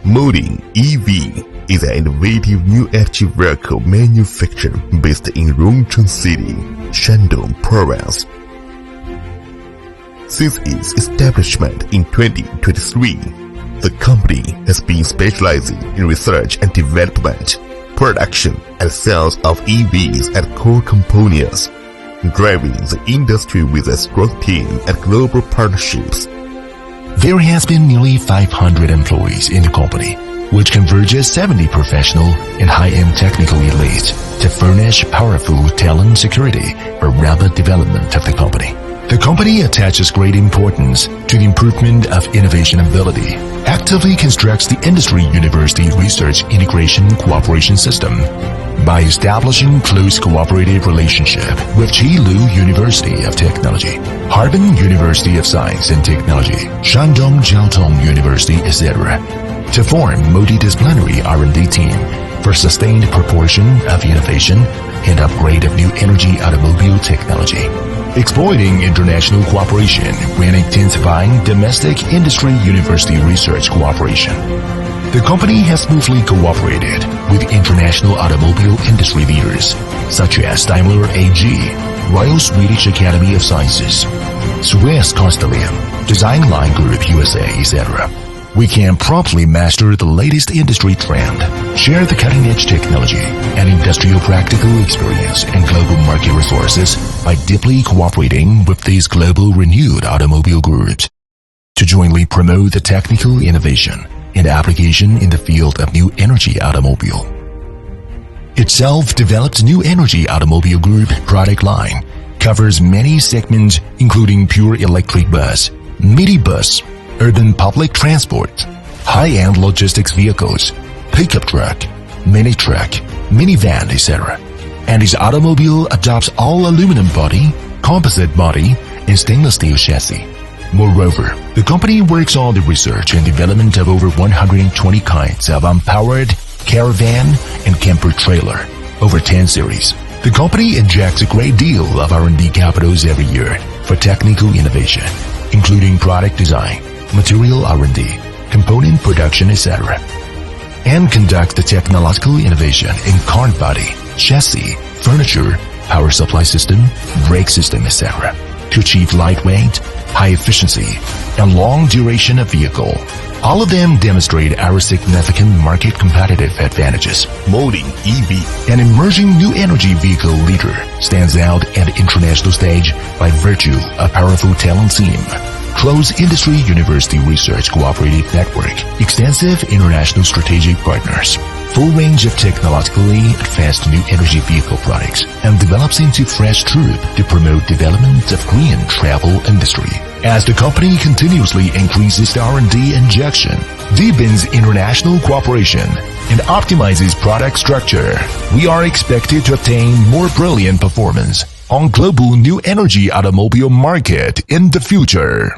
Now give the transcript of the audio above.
Molin EV is an innovative new energy vehicle manufacturer based in Rongcheng City, Shandong Province. Since its establishment in 2023, the company has been specializing in research and development, production and sales of EVs and core components, driving the industry with a strong team and global partnerships. There has been nearly 500 employees in the company, which converges 70 professional and high-end technical elites to furnish powerful talent security for rapid development of the company. The company attaches great importance to the improvement of innovation ability, actively constructs the industry university research integration cooperation system by establishing close cooperative relationship with Qilu University of Technology, Harbin University of Science and Technology, Shandong Jiaotong University, etc., to form multidisciplinary R&D team for sustained proportion of innovation and upgrade of new energy automobile technology, exploiting international cooperation when intensifying domestic industry university research cooperation. The company has smoothly cooperated with international automobile industry leaders such as Daimler AG, Royal Swedish Academy of Sciences, Suez Constellium, Design Line Group USA, etc. We can promptly master the latest industry trend, share the cutting-edge technology and industrial practical experience and global market resources by deeply cooperating with these global renewed automobile groups to jointly promote the technical innovation and application in the field of new energy automobile. Its self-developed new energy automobile group product line covers many segments including pure electric bus, midi bus, urban public transport, high-end logistics vehicles, pickup truck, mini truck, minivan, etc. And its automobile adopts all aluminum body, composite body, and stainless steel chassis. Moreover, the company works on the research and development of over 120 kinds of unpowered caravan and camper trailer, over 10 series. The company injects a great deal of R&D capitals every year for technical innovation, including product design, material R&D, component production, etc., and conduct the technological innovation in car body, chassis, furniture, power supply system, brake system, etc., to achieve lightweight, high efficiency, and long duration of vehicle. All of them demonstrate our significant market competitive advantages. Molin EV, an emerging new energy vehicle leader, stands out at the international stage by virtue of powerful talent team, close industry university research cooperative network, extensive international strategic partners, full range of technologically advanced new energy vehicle products, and develops into fresh troop to promote development of green travel industry. As the company continuously increases the R&D injection, deepens international cooperation, and optimizes product structure, we are expected to attain more brilliant performance on global new energy automobile market in the future.